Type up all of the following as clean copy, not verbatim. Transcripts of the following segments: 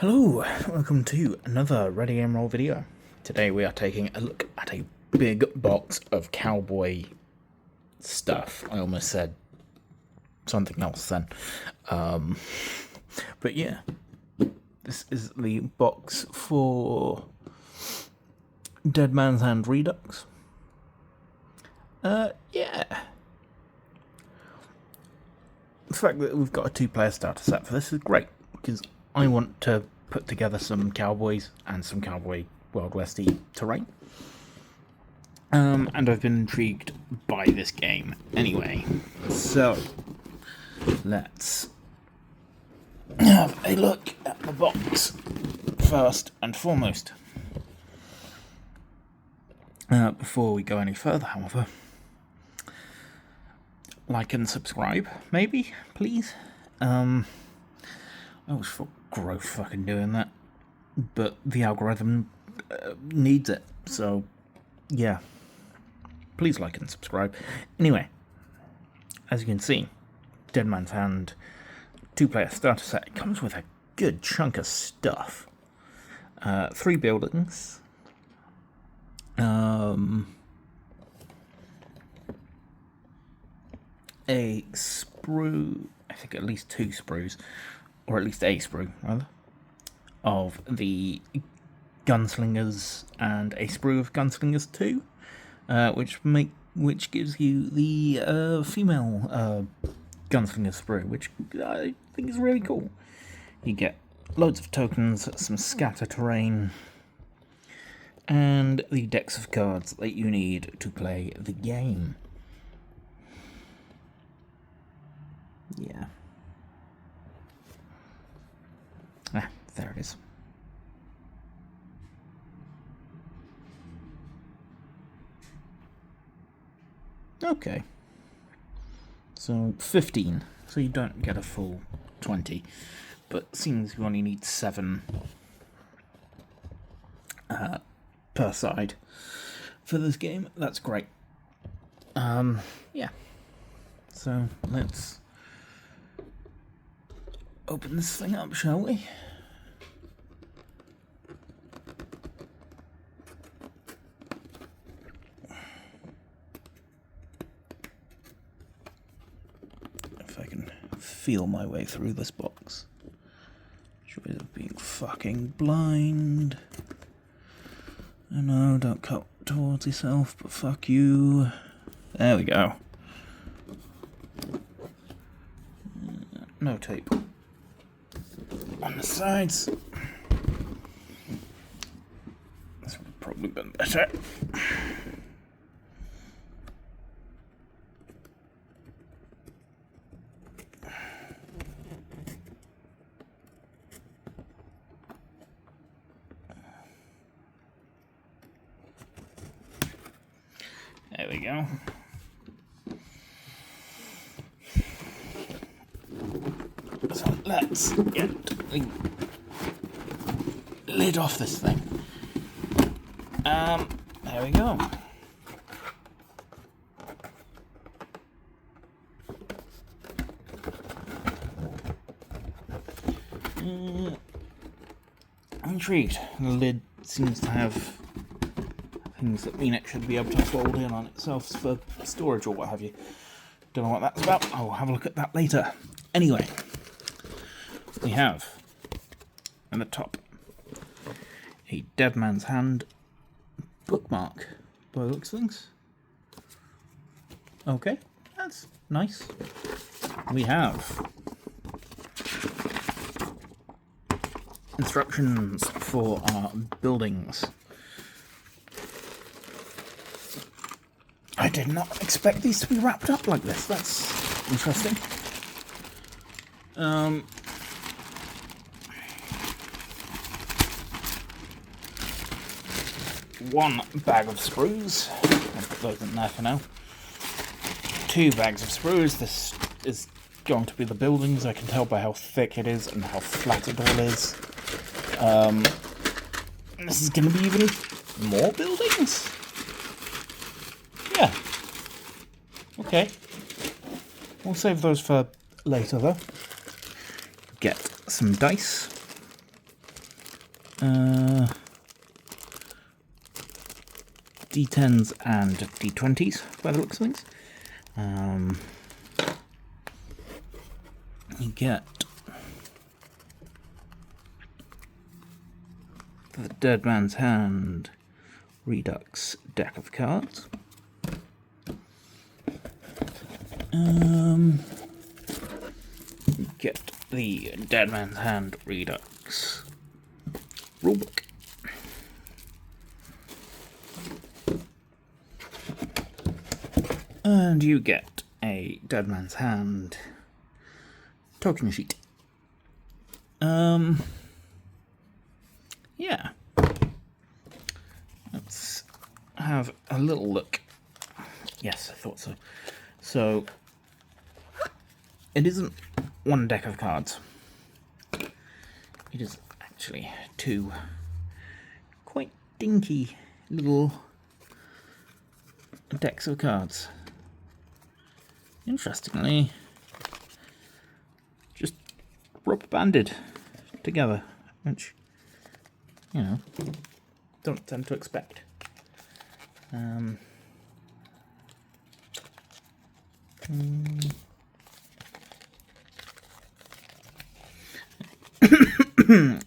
Hello, welcome to another Ready Game Roll video. Today we are taking a look at a big box of cowboy stuff. I almost said something else then. But yeah, this is the box for Dead Man's Hand Redux. Yeah. The fact that we've got a two-player starter set for this is great, because I want to put together some cowboys and some cowboy Wild Westy terrain. And I've been intrigued by this game anyway. So, let's have a look at the box first and foremost. Before we go any further, however, like and subscribe, maybe, please. I always feel gross fucking doing that, but the algorithm needs it, so yeah. Please like and subscribe. Anyway, as you can see, Dead Man's Hand two-player starter set. It comes with a good chunk of stuff. 3 buildings. A sprue, I think at least 2 sprues, or at least a sprue, rather, of the Gunslingers and a sprue of Gunslingers 2, which gives you the female Gunslinger sprue, which I think is really cool. You get loads of tokens, some scatter terrain, and the decks of cards that you need to play the game. Yeah. There it is. Okay. So 15. So you don't get a full 20. But seems you only need 7 per side for this game. That's great. Yeah. So let's open this thing up, shall we? If I can feel my way through this box. Joys of being fucking blind. I know, don't cut towards yourself, but fuck you. There we go. No tape on the sides. This would have probably been better. There we go. So let's get the lid off this thing. There we go. I'm intrigued. The lid seems to have things that mean it should be able to fold in on itself for storage or what have you. Don't know what that's about. I'll have a look at that later. Anyway, we have at the top a Dead Man's Hand bookmark by the looks of things. Okay, that's nice. We have instructions for our buildings. I did not expect these to be wrapped up like this. That's interesting. One bag of sprues. I'll put those in there for now. 2 bags of sprues. This is going to be the buildings. I can tell by how thick it is and how flat it all is. This is going to be even more buildings. Yeah. Okay. We'll save those for later, though. Get some dice. D10s and D20s by the looks of things. You get the Dead Man's Hand Redux deck of cards. You get the Dead Man's Hand Redux rulebook. And you get a Dead Man's Hand token sheet. Yeah. Let's have a little look. Yes, I thought so. So, it isn't one deck of cards. It is actually two quite dinky little decks of cards. Interestingly, just rubber banded together, which, you know, don't tend to expect.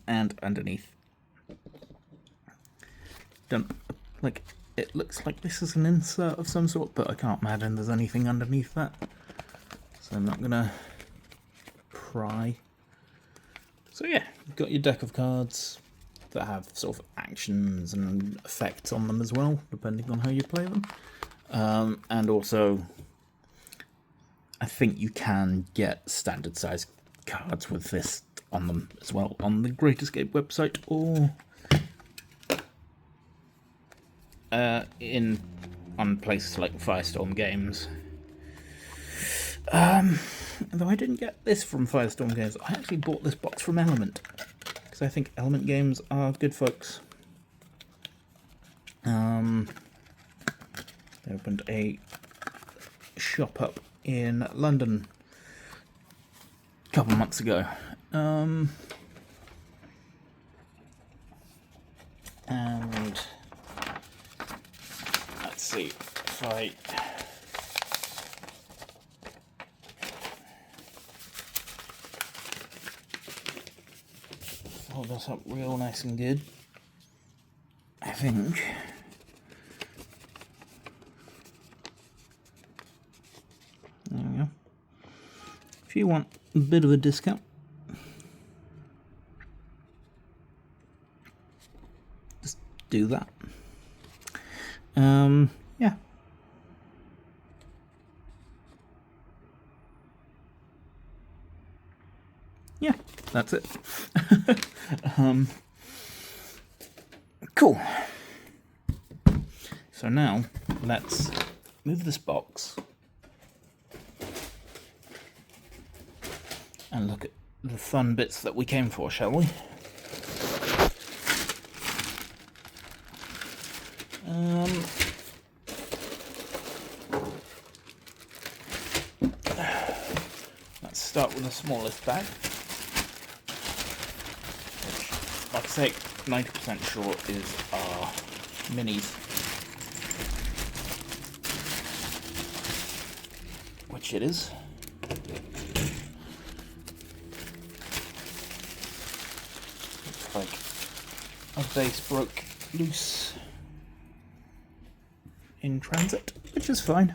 And underneath, it looks like this is an insert of some sort, but I can't imagine there's anything underneath that, so I'm not gonna pry. So yeah, you've got your deck of cards that have sort of actions and effects on them as well, depending on how you play them. And also, I think you can get standard size cards with this on them as well on the Great Escape website, or on places like Firestorm Games. Though I didn't get this from Firestorm Games, I actually bought this box from Element, because I think Element Games are good folks. They opened a shop up in London a couple months ago. And let's see if I hold this up real nice and good. I think there we go. If you want a bit of a discount, just do that. Yeah. Yeah, that's it. Cool. So now, let's move this box and look at the fun bits that we came for, shall we? Let's start with the smallest bag, which, like I say, 90% sure is our minis, which it is. Looks like a base broke loose in transit, which is fine.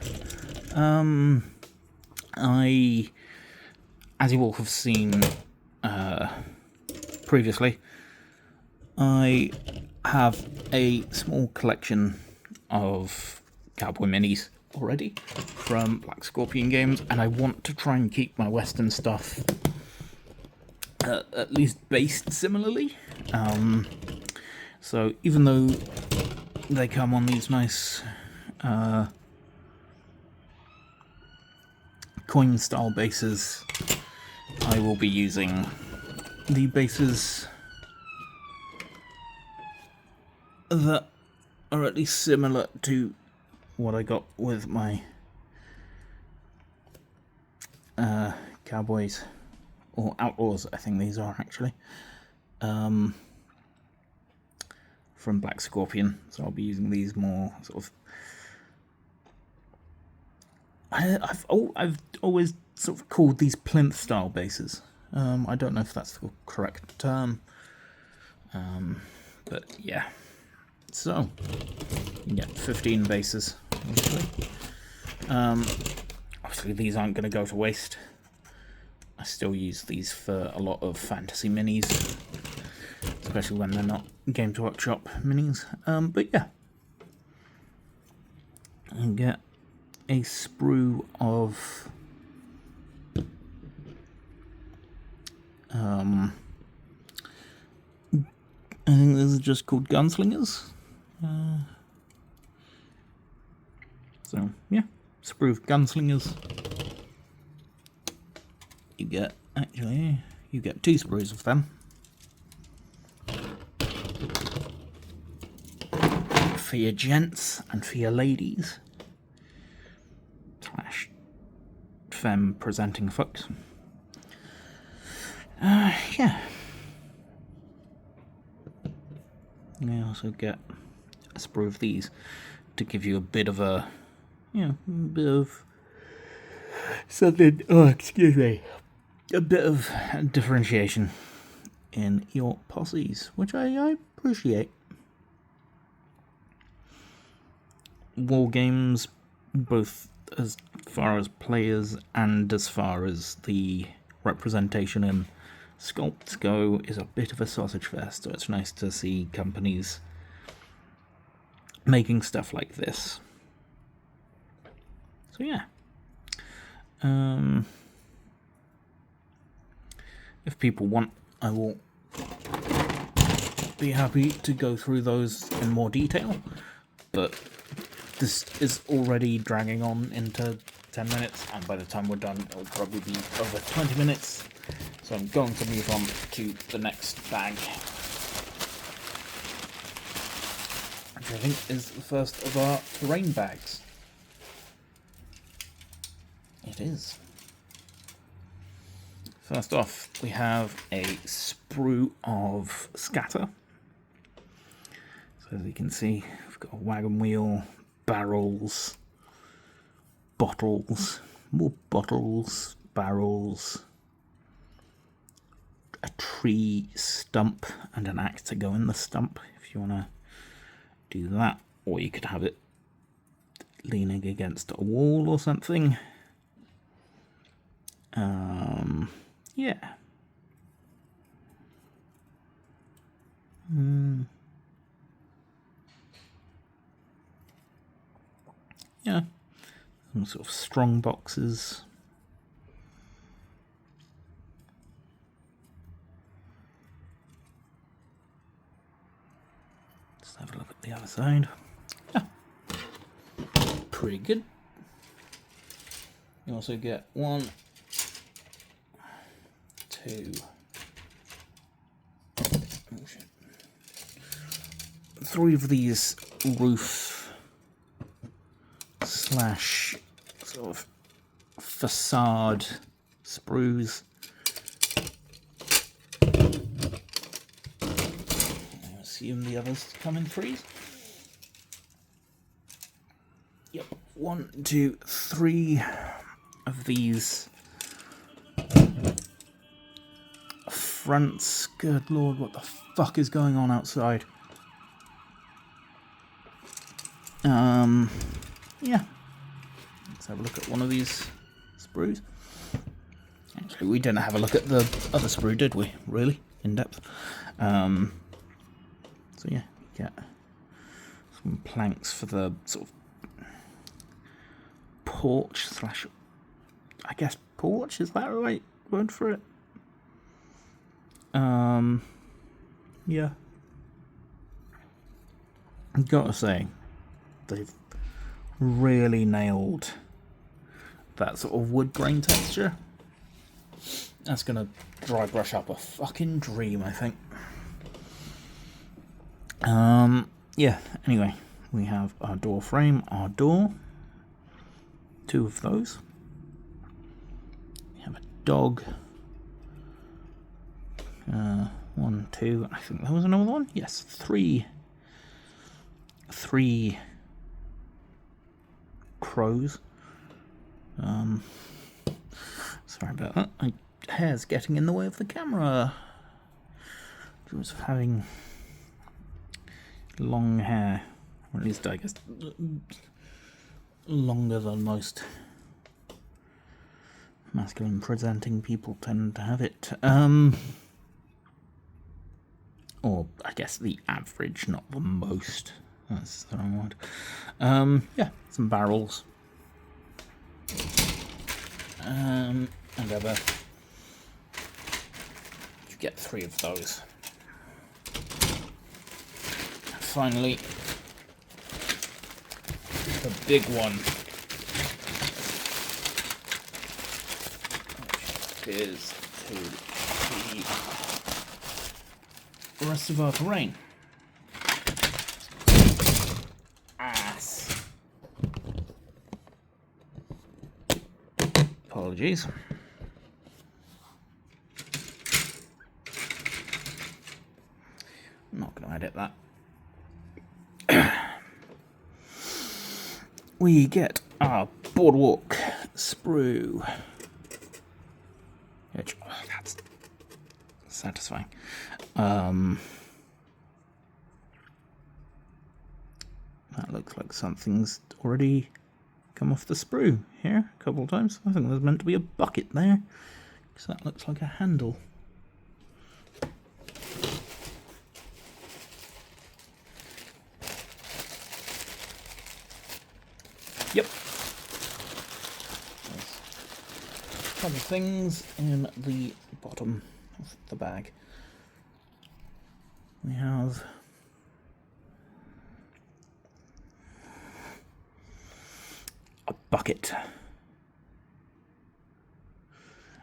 As you all have seen previously, I have a small collection of Cowboy Minis already from Black Scorpion Games, and I want to try and keep my Western stuff at least based similarly. So even though they come on these nice coin style bases, I will be using the bases that are at least similar to what I got with my Cowboys, or Outlaws, I think these are actually. from Black Scorpion, so I'll be using these more sort of. I've always sort of called these plinth style bases. I don't know if that's the correct term, but yeah. So you get 15 bases. Obviously these aren't going to go to waste. I still use these for a lot of fantasy minis, especially when they're not Games Workshop minis. But yeah, and get a sprue of I think this is just called gunslingers. So yeah, sprue of gunslingers. You get you get 2 sprues of them for your gents and for your ladies / femme presenting folks. Yeah. You also get a sprue of these to give you a bit of a, a bit of something. Oh, excuse me. A bit of differentiation in your posses, which I appreciate. War games, both as far as players and as far as the representation in sculpts go, is a bit of a sausage fest, so it's nice to see companies making stuff like this. So yeah. If people want, I will be happy to go through those in more detail, but this is already dragging on into 10 minutes, and by the time we're done, it'll probably be over 20 minutes. So I'm going to move on to the next bag, which I think is the first of our terrain bags. It is. First off, we have a sprue of scatter. So as you can see, we've got a wagon wheel, barrels, bottles, more bottles, barrels, a tree stump, and an axe to go in the stump if you want to do that, or you could have it leaning against a wall or something. Yeah. Yeah. Some sort of strong boxes. Let's have a look at the other side. Yeah. Pretty good. You also get 1, 2, 3 of these roof / sort of facade sprues. I assume the others come in threes. Yep, 1, 2, 3 of these fronts. Good lord, what the fuck is going on outside? Yeah. Let's have a look at one of these sprues. Actually, we didn't have a look at the other sprue, did we? Really? In depth. So yeah, you get some planks for the sort of porch / I guess porch, is that the right word for it? Yeah. I've got to say, they've really nailed that sort of wood grain texture. That's gonna dry brush up a fucking dream, I think. Yeah, anyway, we have our door frame, our door, 2 of those. We have a dog. 1, 2, I think there was another one. Yes, 3 3 crows. Sorry about that. My hair's getting in the way of the camera. Just having long hair, or at least I guess longer than most masculine presenting people tend to have it. Or I guess the average, not the most. That's the wrong word. Yeah, some barrels. And ever. You get 3 of those. And finally, the big one. Which is to be the rest of our terrain. Ass. Apologies. I'm not going to edit that. We get our boardwalk sprue. Which, oh, that's satisfying. That looks like something's already come off the sprue here a couple of times. I think there's meant to be a bucket there, because that looks like a handle. Yep. There's a couple of things in the bottom of the bag. We have a bucket.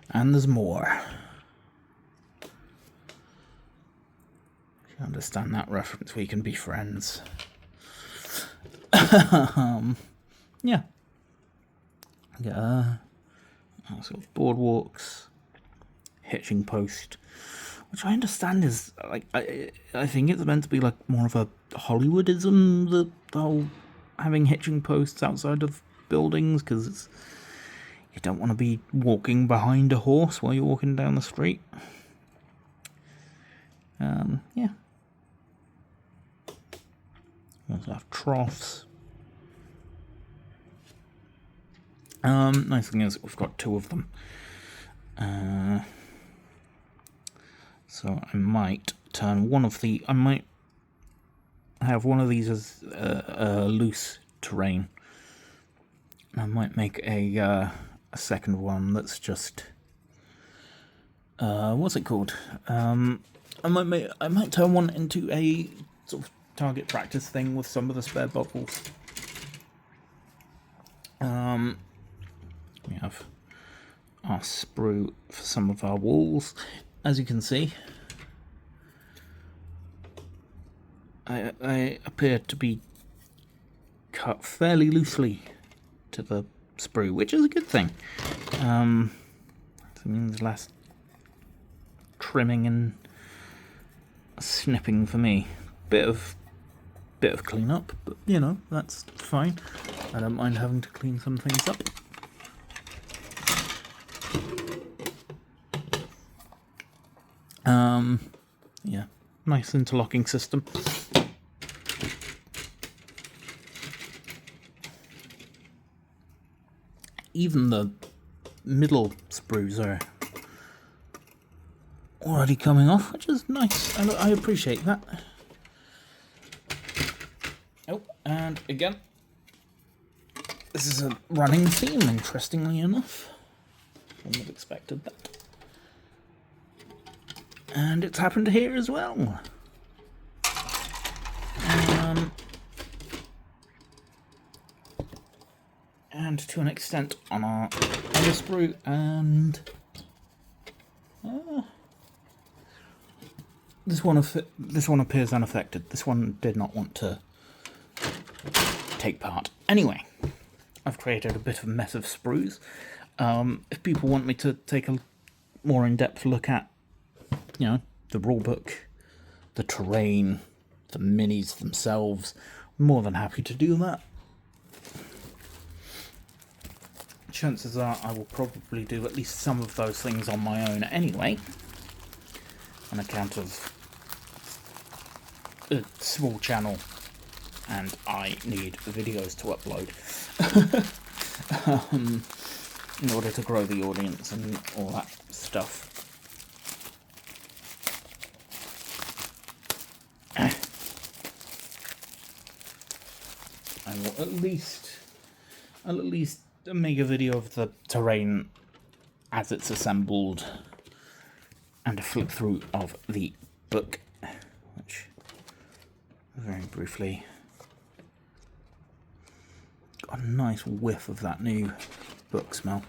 And there's more. If you understand that reference, we can be friends. Yeah. Sort of boardwalks, hitching post, which I understand is like I think it's meant to be like more of a Hollywoodism, the whole having hitching posts outside of buildings, because you don't want to be walking behind a horse while you're walking down the street. Yeah. We also have troughs. Nice thing is we've got 2 of them. So I might turn one of the... I might have one of these as loose terrain. I might make a second one that's just... what's it called? I might turn one into a sort of target practice thing with some of the spare bubbles. We have our sprue for some of our walls. As you can see, I appear to be cut fairly loosely to the sprue, which is a good thing. It means less trimming and snipping for me. Bit of clean-up, but you know, that's fine. I don't mind having to clean some things up. Yeah, nice interlocking system. Even the middle sprues are already coming off, which is nice. I appreciate that. Oh, and again, this is a running theme, interestingly enough. Wouldn't have expected that. And it's happened here as well. And to an extent on our other sprue, and this one appears unaffected. This one did not want to take part. Anyway, I've created a bit of a mess of sprues. If people want me to take a more in-depth look at, you know, the rulebook, the terrain, the minis themselves, more than happy to do that. Chances are I will probably do at least some of those things on my own anyway, on account of a small channel and I need videos to upload in order to grow the audience and all that stuff. I will I'll at least make a video of the terrain as it's assembled and a flip through of the book, which very briefly got a nice whiff of that new book smell.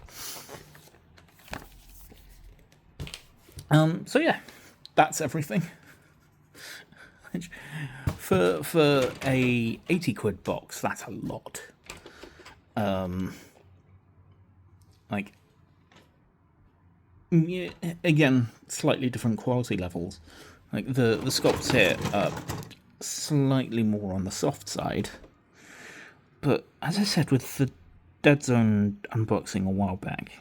So yeah, that's everything. For a 80 quid box, that's a lot. Like, yeah, again, slightly different quality levels. Like the sculpts here are slightly more on the soft side, but as I said with the Dead Zone unboxing a while back,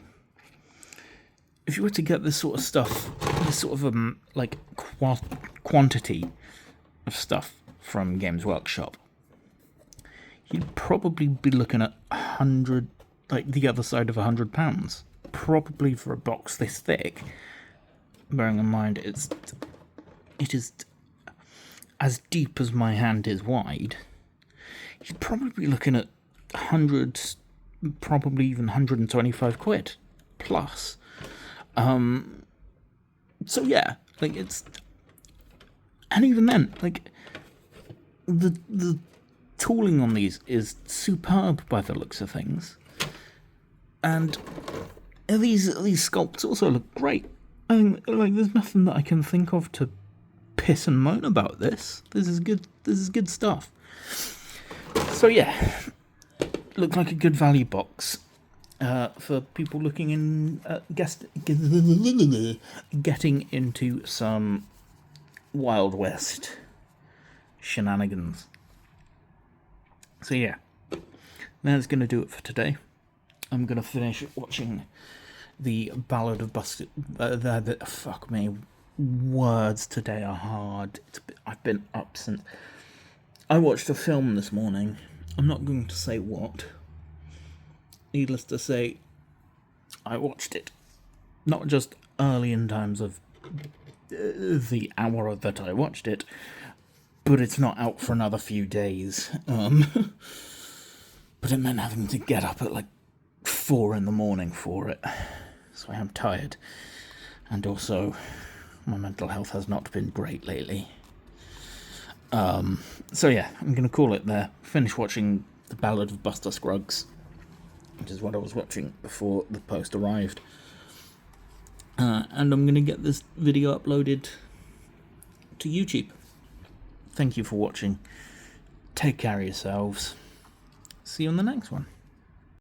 if you were to get this sort of stuff, this sort of like quantity of stuff from Games Workshop, you'd probably be looking at 100, like the other side of £100, probably for a box this thick. Bearing in mind it is as deep as my hand is wide. You'd probably be looking at 100, probably even 125 quid plus. So yeah, like it's, and even then, like the tooling on these is superb by the looks of things, and these sculpts also look great. I think, like, there's nothing that I can think of to piss and moan about this. This is good stuff. So yeah, looks like a good value box for people looking in getting into some Wild West shenanigans. So yeah, that's going to do it for today. I'm going to finish watching the Ballad of Buster... fuck me, words today are hard. I've been up since... I watched a film this morning. I'm not going to say what. Needless to say, I watched it. Not just early in terms of the hour that I watched it, but it's not out for another few days. But it meant having to get up at like 4 in the morning for it. So I am tired. And also, my mental health has not been great lately. So yeah, I'm going to call it there. Finish watching The Ballad of Buster Scruggs, which is what I was watching before the post arrived. And I'm going to get this video uploaded to YouTube. Thank you for watching. Take care of yourselves. See you on the next one.